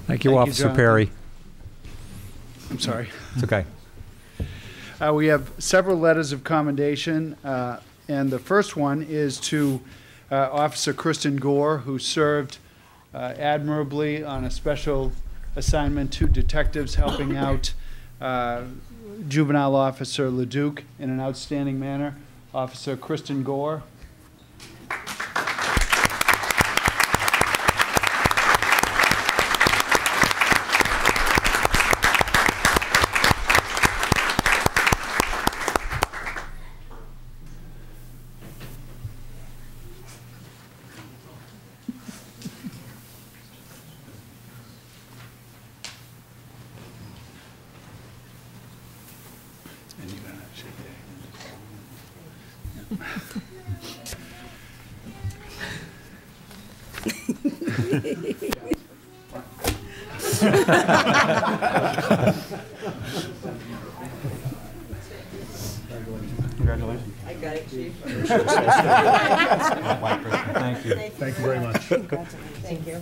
Thank you, Officer Perry. I'm sorry. It's okay. We have several letters of commendation, and the first one is to Officer Kristin Gore, who served admirably on a special assignment to detectives helping out Juvenile Officer LeDuc in an outstanding manner. Officer Kristin Gore. Congratulations. I got it, Chief. Thank you. Thank you very much. Thank you.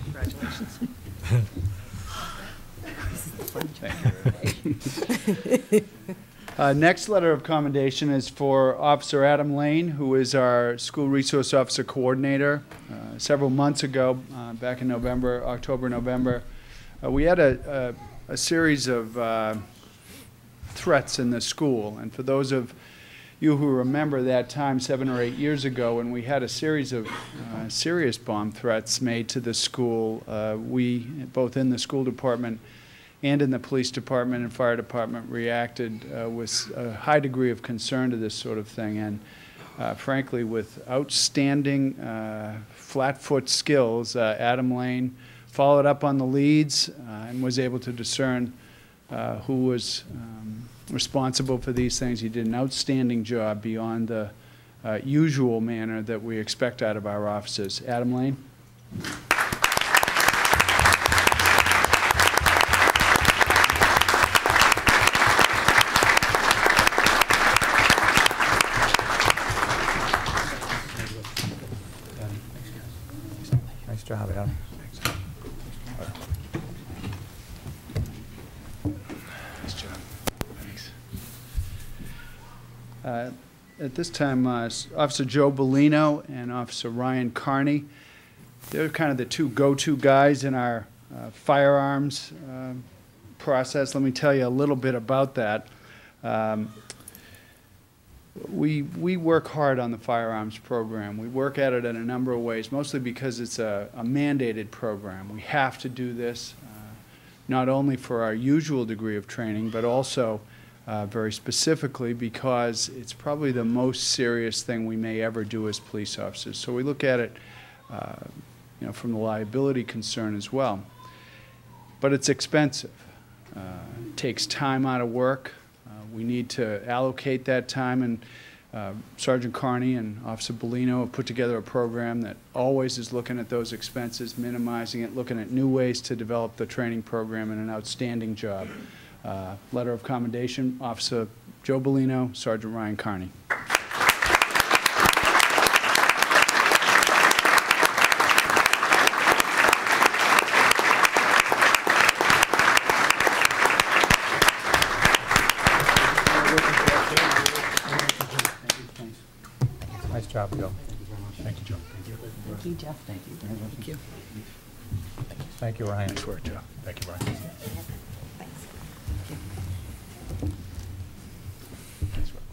Congratulations. Next letter of commendation is for Officer Adam Lane, who is our School Resource Officer Coordinator. Several months ago, back in October, November, we had a series of threats in the school. And for those of you who remember that time 7 or 8 years ago when we had a series of serious bomb threats made to the school, we, both in the school department and in the police department and fire department, reacted with a high degree of concern to this sort of thing. And frankly, with outstanding flat-foot skills, Adam Lane followed up on the leads and was able to discern who was responsible for these things. He did an outstanding job beyond the usual manner that we expect out of our officers. Adam Lane. Nice job, Adam. Nice job. Thanks. At this time, Officer Joe Bellino and Officer Ryan Kearney, they're kind of the two go-to guys in our firearms process. Let me tell you a little bit about that. We work hard on the firearms program. We work at it in a number of ways, mostly because it's a mandated program. We have to do this, not only for our usual degree of training, but also very specifically because it's probably the most serious thing we may ever do as police officers. So we look at it from the liability concern as well. But it's expensive. It takes time out of work. We need to allocate that time, and Sergeant Kearney and Officer Bellino have put together a program that always is looking at those expenses, minimizing it, looking at new ways to develop the training program, and an outstanding job. Letter of commendation, Officer Joe Bellino, Sergeant Ryan Kearney. Nice job, Joe. Thank you, Joe. Thank you, Jeff. Thank you. Thank you. Thank you, Ryan. Nice work, Joe. Thank you, Ryan. Thanks. Nice work.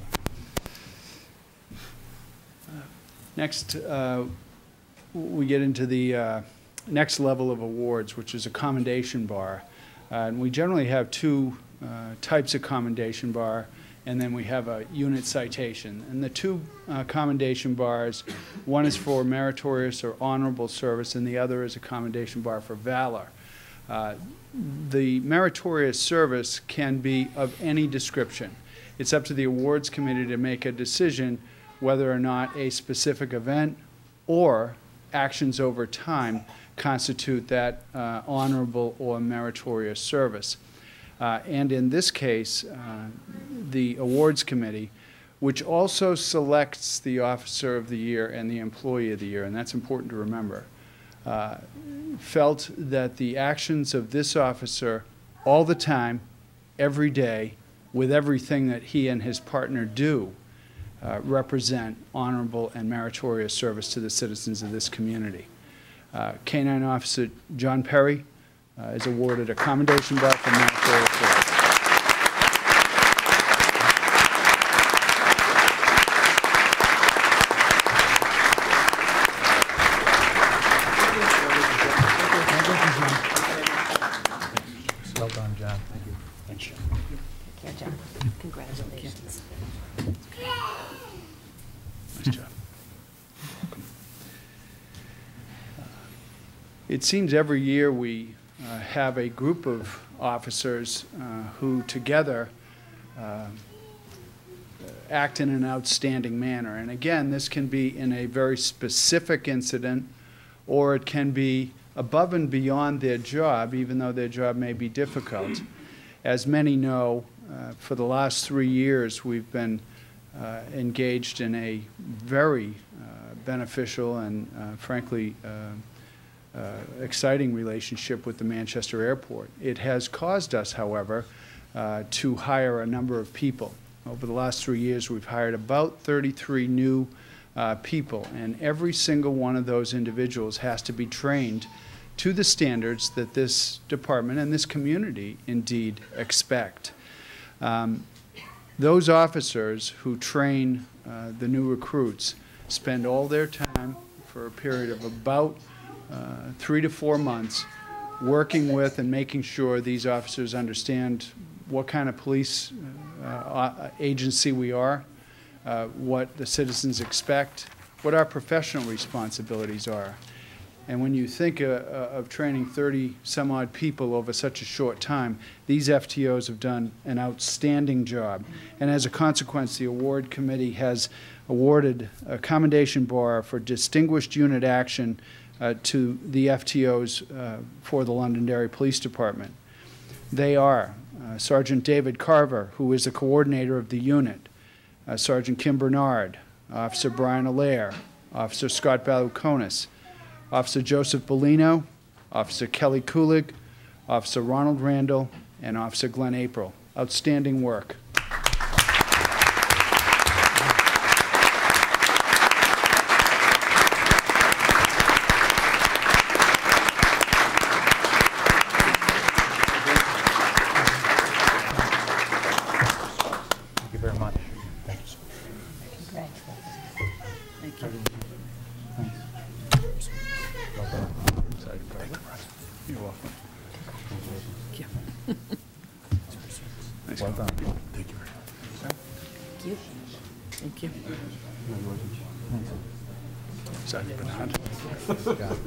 Next, we get into the next level of awards, which is a commendation bar. And we generally have two types of commendation bar, and then we have a unit citation. And the two commendation bars, one is for meritorious or honorable service, and the other is a commendation bar for valor. The meritorious service can be of any description. It's up to the awards committee to make a decision whether or not a specific event or actions over time constitute that honorable or meritorious service. And in this case, the awards committee, which also selects the officer of the year and the employee of the year, and that's important to remember, felt that the actions of this officer all the time, every day, with everything that he and his partner do, represent honorable and meritorious service to the citizens of this community. K-9 Officer John Perry is awarded a Commendation Bar for meritorious service. Well done, John. Thank you. Thanks, John. Take care, John. Congratulations. Nice job. It seems every year we have a group of officers who together act in an outstanding manner. And again, this can be in a very specific incident, or it can be above and beyond their job, even though their job may be difficult. As many know, for the last 3 years, we've been engaged in a very beneficial and frankly exciting relationship with the Manchester Airport. It has caused us, however, to hire a number of people. Over the last 3 years, we've hired about 33 new people, and every single one of those individuals has to be trained to the standards that this department and this community indeed expect. Those officers who train the new recruits spend all their time for a period of about 3 to 4 months working with and making sure these officers understand what kind of police agency we are, what the citizens expect, what our professional responsibilities are. And when you think of training 30-some-odd people over such a short time, these FTOs have done an outstanding job. And as a consequence, the award committee has awarded a Commendation Bar for distinguished unit action to the FTOs for the Londonderry Police Department. They are Sergeant David Carver, who is the coordinator of the unit, Sergeant Kim Bernard, Officer Brian Allaire, Officer Scott Balukonis, Officer Joseph Bellino, Officer Kelly Kulig, Officer Ronald Randall, and Officer Glenn Aprile. Outstanding work. Thank you very much. Congratulations. Thank you. Well done. You're welcome. Thank you. Nice Well call. done. Thank you. Thank you. Thank you. Sergeant Bernard. Scott.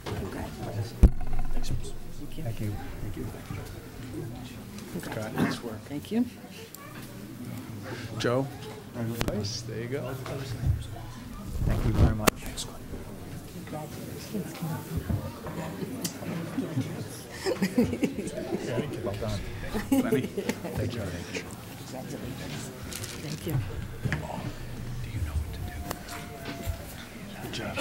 Congratulations. Thank you. Thank you. Scott, nice work. Thank you. Joe? Nice. There you go. Thank you very much. Congratulations. Well done. Lenny? Thank you. Congratulations. Thank you. Do you know what to do? Good job.